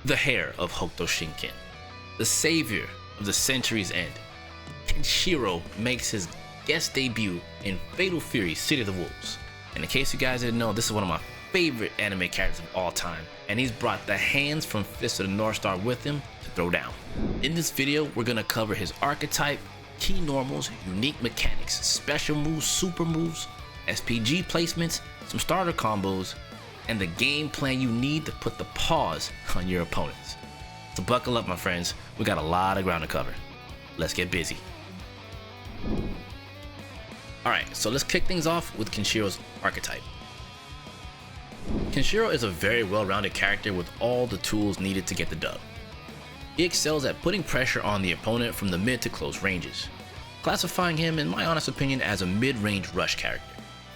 the heir of Hokuto Shinken, the savior of the Century's End, Kenshiro makes his guest debut in Fatal Fury City of the Wolves. And in case you guys didn't know, this is one of my favorite anime characters of all time, and he's brought the hands from Fist of the North Star with him to throw down. In this video, we're gonna cover his archetype, key normals, unique mechanics, special moves, super moves, SPG placements, some starter combos, and the game plan you need to put the pause on your opponents. So buckle up, my friends. We got a lot of ground to cover. Let's get busy. Alright, so let's kick things off with Kenshiro's archetype. Kenshiro is a very well-rounded character with all the tools needed to get the dub. He excels at putting pressure on the opponent from the mid to close ranges, classifying him, in my honest opinion, as a mid-range rush character.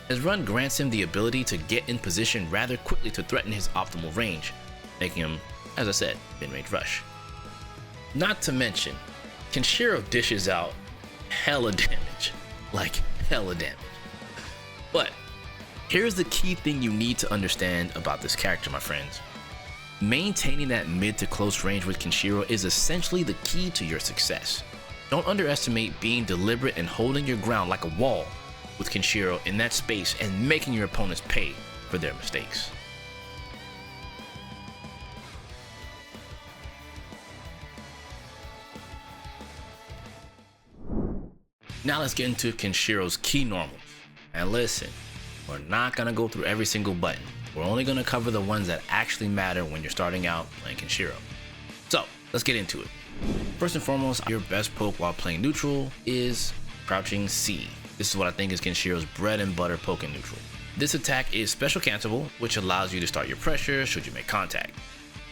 His run grants him the ability to get in position rather quickly to threaten his optimal range, making him, as I said, mid-range rush. Not to mention, Kenshiro dishes out hella damage, like hella damage. But here's the key thing you need to understand about this character, my friends. Maintaining that mid to close range with Kenshiro is essentially the key to your success. Don't underestimate being deliberate and holding your ground like a wall with Kenshiro in that space and making your opponents pay for their mistakes. Now let's get into Kenshiro's key normals. And listen, we're not gonna go through every single button. We're only gonna cover the ones that actually matter when you're starting out playing Kenshiro. So let's get into it. First and foremost, your best poke while playing neutral is crouching C. This is what I think is Kenshiro's bread and butter poke in neutral. This attack is special cancelable, which allows you to start your pressure should you make contact.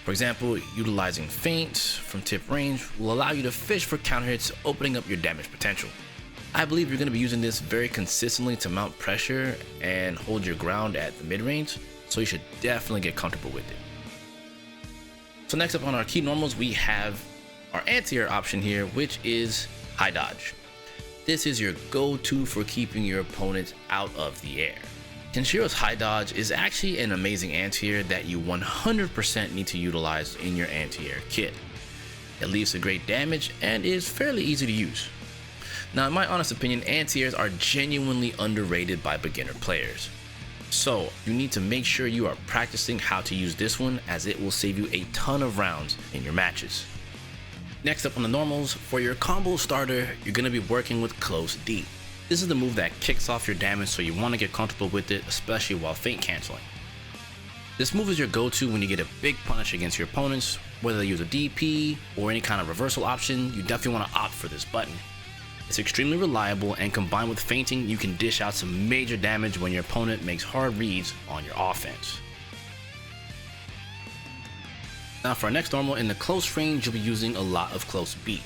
For example, utilizing feint from tip range will allow you to fish for counter hits, opening up your damage potential. I believe you're going to be using this very consistently to mount pressure and hold your ground at the mid range, so you should definitely get comfortable with it. So next up on our key normals, we have our anti-air option here, which is high dodge. This is your go-to for keeping your opponents out of the air. Kenshiro's high dodge is actually an amazing anti-air that you 100% need to utilize in your anti-air kit. It leaves a great damage and is fairly easy to use. Now, in my honest opinion, anti-airs are genuinely underrated by beginner players. So you need to make sure you are practicing how to use this one, as it will save you a ton of rounds in your matches. Next up on the normals, for your combo starter, you're going to be working with Close D. This is the move that kicks off your damage, so you want to get comfortable with it, especially while feint canceling. This move is your go-to when you get a big punish against your opponents, whether they use a DP or any kind of reversal option. You definitely want to opt for this button. It's extremely reliable, and combined with feinting, you can dish out some major damage when your opponent makes hard reads on your offense. Now for our next normal, in the close range, you'll be using a lot of Close B.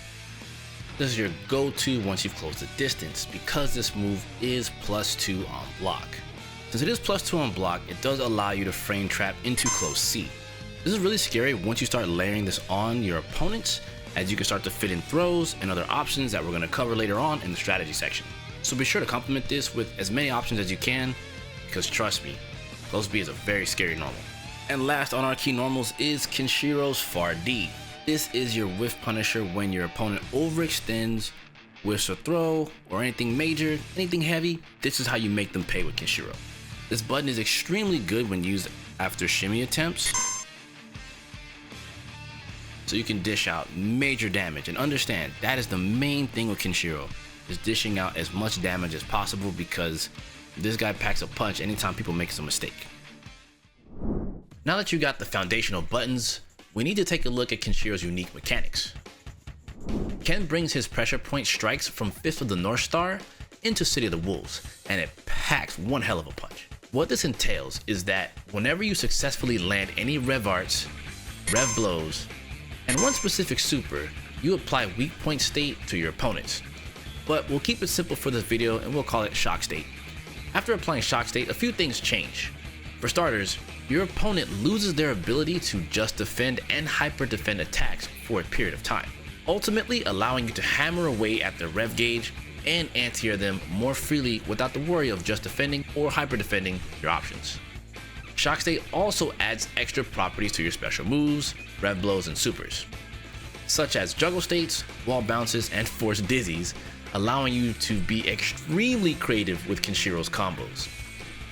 This is your go-to once you've closed the distance, because this move is +2 on block. Since it is +2 on block, it does allow you to frame trap into Close C. This is really scary once you start layering this on your opponents, as you can start to fit in throws and other options that we're going to cover later on in the strategy section. So be sure to complement this with as many options as you can, because trust me, Close B is a very scary normal. And last on our key normals is Kenshiro's Far D. This is your whiff punisher when your opponent overextends, whiffs a throw, or anything major, anything heavy. This is how you make them pay with Kenshiro. This button is extremely good when used after shimmy attempts, so you can dish out major damage. And understand, that is the main thing with Kenshiro, is dishing out as much damage as possible, because this guy packs a punch anytime people make a mistake. Now that you got the foundational buttons, we need to take a look at Kenshiro's unique mechanics. Ken brings his pressure point strikes from Fist of the North Star into City of the Wolves, and it packs one hell of a punch. What this entails is that whenever you successfully land any rev arts, rev blows, and one specific super, you apply weak point state to your opponents. But we'll keep it simple for this video, and we'll call it shock state. After applying shock state, a few things change. For starters, your opponent loses their ability to just defend and hyper defend attacks for a period of time, ultimately allowing you to hammer away at their rev gauge and anti-air them more freely without the worry of just defending or hyper defending your options. Shock State also adds extra properties to your special moves, rev blows, and supers, such as juggle states, wall bounces, and force dizzies, allowing you to be extremely creative with Kenshiro's combos.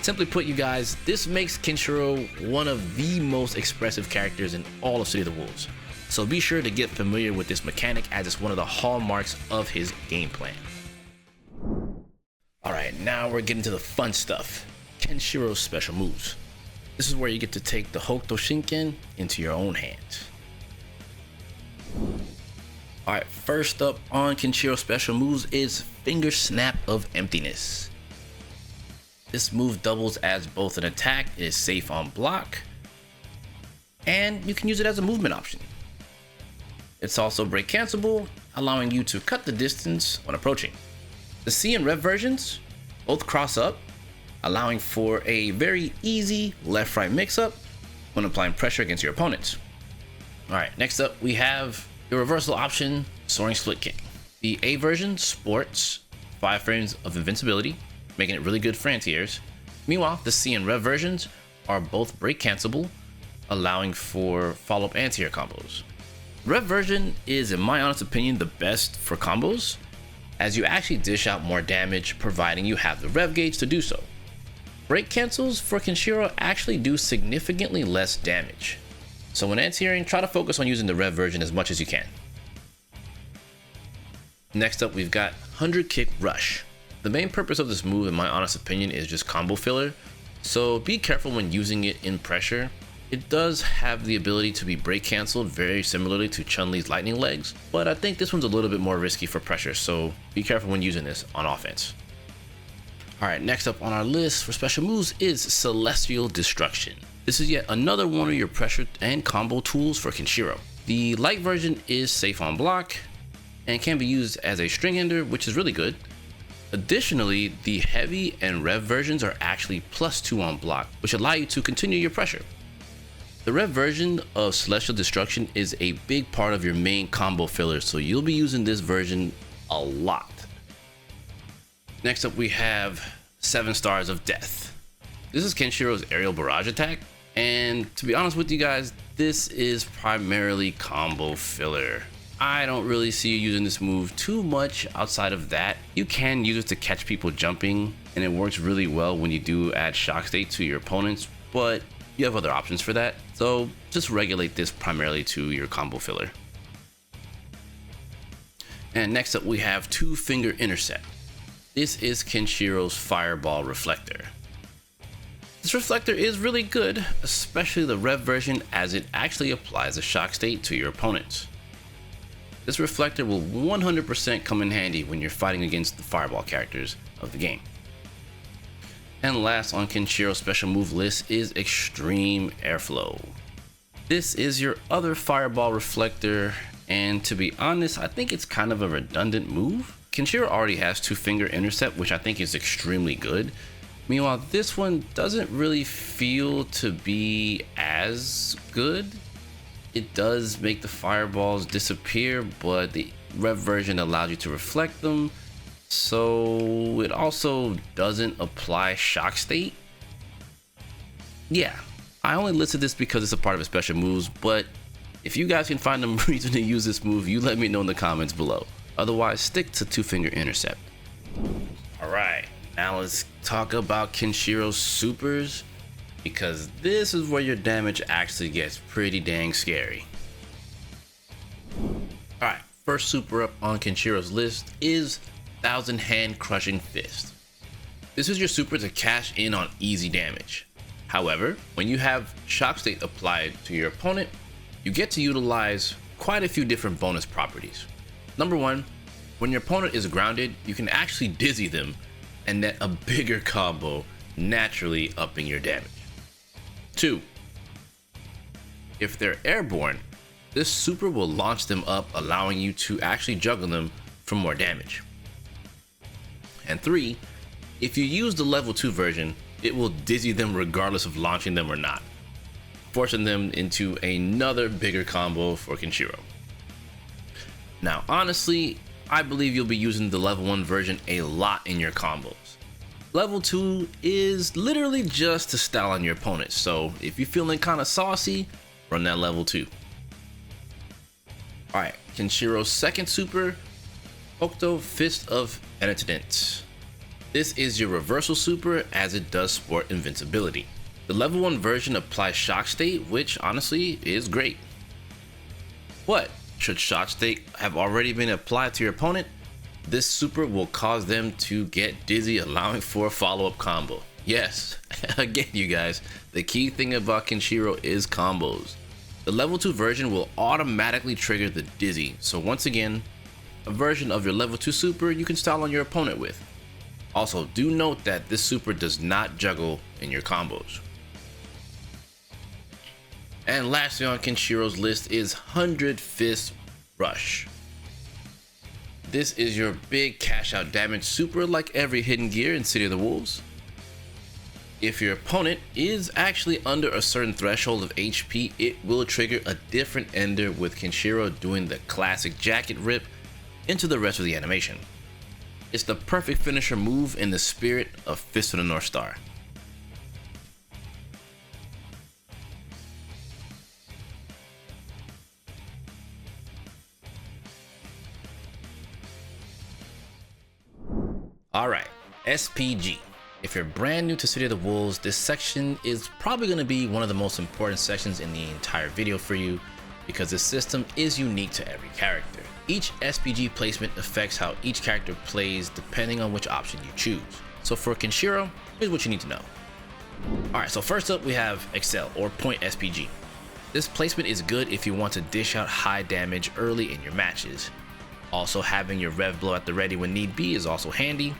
Simply put, you guys, this makes Kenshiro one of the most expressive characters in all of City of the Wolves, so be sure to get familiar with this mechanic as it's one of the hallmarks of his game plan. Alright, now we're getting to the fun stuff, Kenshiro's special moves. This is where you get to take the Hokuto Shinken into your own hands. Alright, first up on Kenshiro's special moves is Finger Snap of Emptiness. This move doubles as both an attack, it is safe on block, and you can use it as a movement option. It's also break cancelable, allowing you to cut the distance when approaching. The C and Rev versions both cross up, allowing for a very easy left-right mix-up when applying pressure against your opponents. Alright, next up we have your reversal option, Soaring Split Kick. The A version sports 5 frames of invincibility, making it really good for anti-airs. Meanwhile, the C and Rev versions are both break cancelable, allowing for follow-up anti-air combos. Rev version is, in my honest opinion, the best for combos, as you actually dish out more damage providing you have the rev gauge to do so. Break cancels for Kenshiro actually do significantly less damage, so when anti-airing, try to focus on using the Rev version as much as you can. Next up, we've got 100 Kick Rush. The main purpose of this move, in my honest opinion, is just combo filler, so be careful when using it in pressure. It does have the ability to be break cancelled very similarly to Chun-Li's lightning legs, but I think this one's a little bit more risky for pressure, so be careful when using this on offense. Alright, next up on our list for special moves is Celestial Destruction. This is yet another one of your pressure and combo tools for Kenshiro. The light version is safe on block and can be used as a string ender, which is really good. Additionally, the heavy and rev versions are actually +2 on block, which allow you to continue your pressure. The rev version of Celestial Destruction is a big part of your main combo filler, so you'll be using this version a lot. Next up we have 7 Stars of Death. This is Kenshiro's aerial barrage attack, and to be honest with you guys, this is primarily combo filler. I don't really see you using this move too much outside of that. You can use it to catch people jumping, and it works really well when you do add shock state to your opponents, but you have other options for that, so just regulate this primarily to your combo filler. And next up we have 2 Finger Intercept. This is Kenshiro's Fireball Reflector. This reflector is really good, especially the rev version, as it actually applies a shock state to your opponents. This reflector will 100% come in handy when you're fighting against the fireball characters of the game. And last on Kenshiro's special move list is Extreme Airflow. This is your other fireball reflector, and to be honest, I think it's kind of a redundant move. Kenshiro already has 2 Finger Intercept, which I think is extremely good. Meanwhile, this one doesn't really feel to be as good. It does make the fireballs disappear, but the rev version allows you to reflect them, so it also doesn't apply shock state. Yeah, I only listed this because it's a part of his special moves, but if you guys can find a reason to use this move, you let me know in the comments below. Otherwise, stick to 2 Finger Intercept. Alright, now let's talk about Kenshiro's supers, because this is where your damage actually gets pretty dang scary. Alright, first super up on Kenshiro's list is 1000 Hand Crushing Fist. This is your super to cash in on easy damage. However, when you have shock state applied to your opponent, you get to utilize quite a few different bonus properties. Number 1, when your opponent is grounded, you can actually dizzy them and net a bigger combo, naturally upping your damage. 2, if they're airborne, this super will launch them up, allowing you to actually juggle them for more damage. And 3, if you use the level 2 version, it will dizzy them regardless of launching them or not, forcing them into another bigger combo for Kenshiro. Now honestly, I believe you'll be using the level 1 version a lot in your combos. Level 2 is literally just to style on your opponent, so if you're feeling kind of saucy, run that level 2. Alright, Kenshiro's second super, COTW Fist of Antidote. This is your reversal super as it does sport invincibility. The level 1 version applies shock state, which honestly is great. But should shock state have already been applied to your opponent, this super will cause them to get dizzy, allowing for a follow-up combo. Yes, again you guys, the key thing about Kenshiro is combos. The level 2 version will automatically trigger the dizzy, so once again, a version of your level 2 super you can style on your opponent with. Also, do note that this super does not juggle in your combos. And lastly on Kenshiro's list is 100 Fist Rush. This is your big cash out damage super like every hidden gear in City of the Wolves. If your opponent is actually under a certain threshold of HP, it will trigger a different ender with Kenshiro doing the classic jacket rip into the rest of the animation. It's the perfect finisher move in the spirit of Fist of the North Star. Alright, SPG. If you're brand new to City of the Wolves, this section is probably going to be one of the most important sections in the entire video for you because this system is unique to every character. Each SPG placement affects how each character plays depending on which option you choose. So for Kenshiro, here's what you need to know. Alright, so first up we have Excel or Point SPG. This placement is good if you want to dish out high damage early in your matches. Also, having your rev blow at the ready when need be is also handy.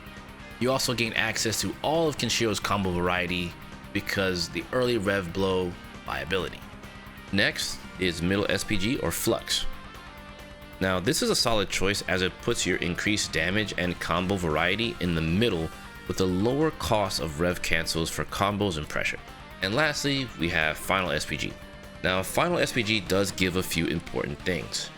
You also gain access to all of Kenshiro's combo variety because the early rev blow viability. Next is middle SPG or Flux. Now this is a solid choice as it puts your increased damage and combo variety in the middle with a lower cost of rev cancels for combos and pressure. And lastly, we have final SPG. Now final SPG does give a few important things.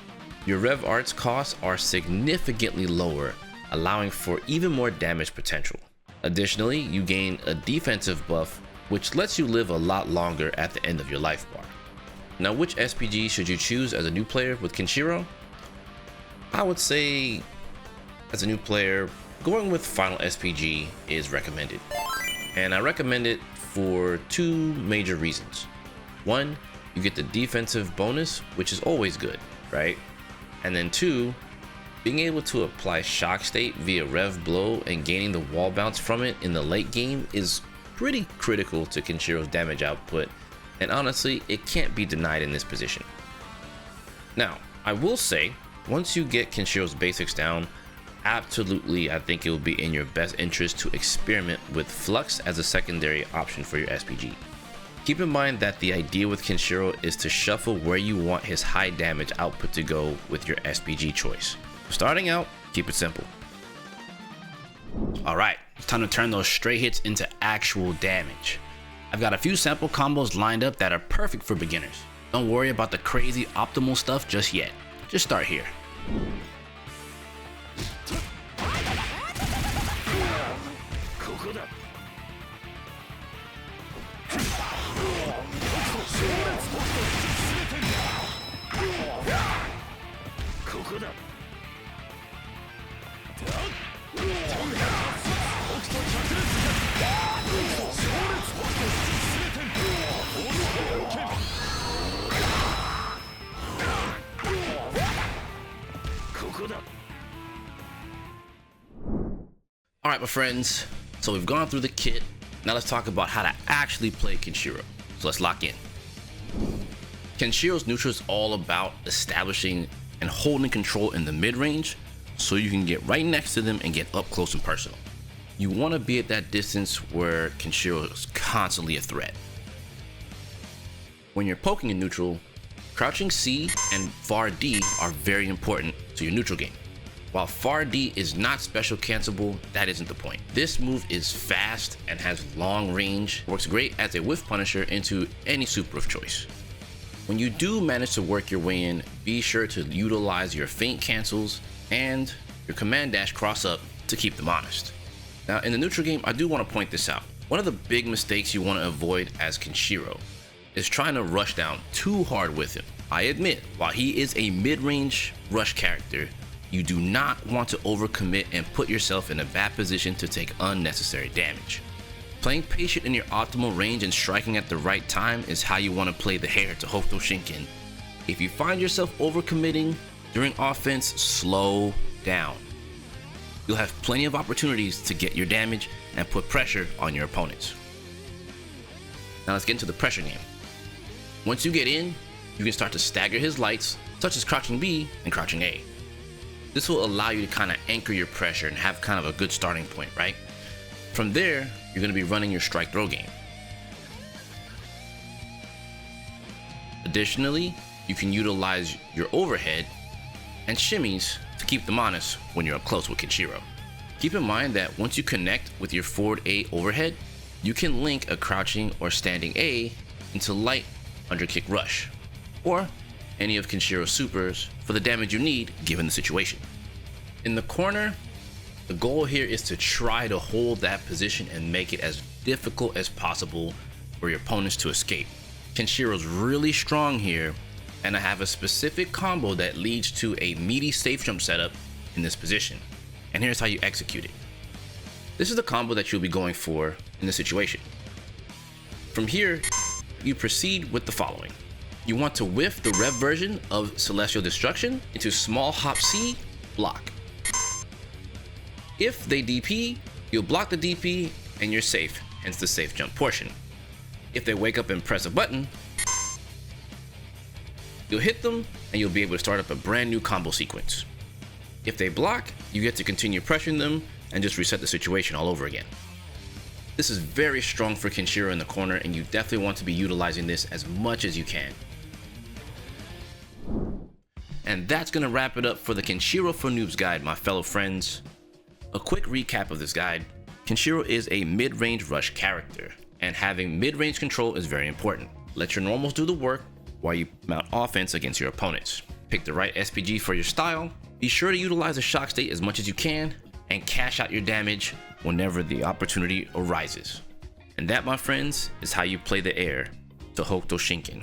Your rev arts costs are significantly lower, allowing for even more damage potential. Additionally, you gain a defensive buff, which lets you live a lot longer at the end of your life bar. Now, which SPG should you choose as a new player with Kenshiro? I would say, as a new player, going with final SPG is recommended. And I recommend it for two major reasons. One, you get the defensive bonus, which is always good, right? And then two, being able to apply shock state via rev blow and gaining the wall bounce from it in the late game is pretty critical to Kenshiro's damage output, and honestly, it can't be denied in this position. Now, I will say, once you get Kenshiro's basics down, absolutely I think it will be in your best interest to experiment with Flux as a secondary option for your SPG. Keep in mind that the idea with Kenshiro is to shuffle where you want his high damage output to go with your SPG choice. Starting out, keep it simple. Alright, it's time to turn those stray hits into actual damage. I've got a few sample combos lined up that are perfect for beginners. Don't worry about the crazy optimal stuff just yet. Just start here. Alright my friends, so we've gone through the kit. Now let's talk about how to actually play Kenshiro. So let's lock in. Kenshiro's neutral is all about establishing and holding control in the mid-range so you can get right next to them and get up close and personal. You want to be at that distance where Kenshiro is constantly a threat. When you're poking in neutral, crouching C and far D are very important to your neutral game. While far D is not special cancelable, that isn't the point. This move is fast and has long range, works great as a whiff punisher into any super of choice. When you do manage to work your way in, be sure to utilize your feint cancels and your command dash cross up to keep them honest. Now in the neutral game, I do want to point this out. One of the big mistakes you want to avoid as Kenshiro is trying to rush down too hard with him. I admit, while he is a mid-range rush character, you do not want to overcommit and put yourself in a bad position to take unnecessary damage. Playing patient in your optimal range and striking at the right time is how you want to play the hair to Hokuto Shinken. If you find yourself overcommitting during offense, slow down. You'll have plenty of opportunities to get your damage and put pressure on your opponents. Now let's get into the pressure game. Once you get in, you can start to stagger his lights, such as crouching B and crouching A. This will allow you to kind of anchor your pressure and have kind of a good starting point, right? From there, you're going to be running your strike throw game. Additionally, you can utilize your overhead and shimmies to keep them honest when you're up close with Kenshiro. Keep in mind that once you connect with your forward A overhead, you can link a crouching or standing A into light underkick rush, or any of Kenshiro's supers for the damage you need given the situation. In the corner, the goal here is to try to hold that position and make it as difficult as possible for your opponents to escape. Kenshiro's really strong here, and I have a specific combo that leads to a meaty safe jump setup in this position, and here's how you execute it. This is the combo that you'll be going for in this situation. From here, you proceed with the following. You want to whiff the rev version of Celestial Destruction into small hop C block. If they DP, you'll block the DP and you're safe, hence the safe jump portion. If they wake up and press a button, you'll hit them and you'll be able to start up a brand new combo sequence. If they block, you get to continue pressuring them and just reset the situation all over again. This is very strong for Kenshiro in the corner, and you definitely want to be utilizing this as much as you can. And that's going to wrap it up for the Kenshiro For Noobs guide, my fellow friends. A quick recap of this guide. Kenshiro is a mid-range rush character, and having mid-range control is very important. Let your normals do the work while you mount offense against your opponents. Pick the right SPG for your style. Be sure to utilize the shock state as much as you can, and cash out your damage whenever the opportunity arises. And that, my friends, is how you play the air to Hokuto Shinken,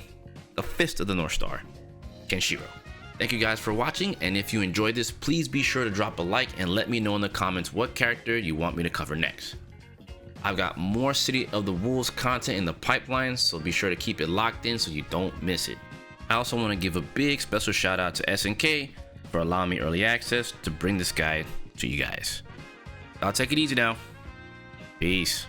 the fist of the North Star, Kenshiro. Thank you guys for watching, and if you enjoyed this, please be sure to drop a like and let me know in the comments what character you want me to cover next. I've got more City of the Wolves content in the pipeline, so be sure to keep it locked in so you don't miss it. I also want to give a big special shout out to SNK for allowing me early access to bring this guide to you guys. I'll take it easy now. Peace.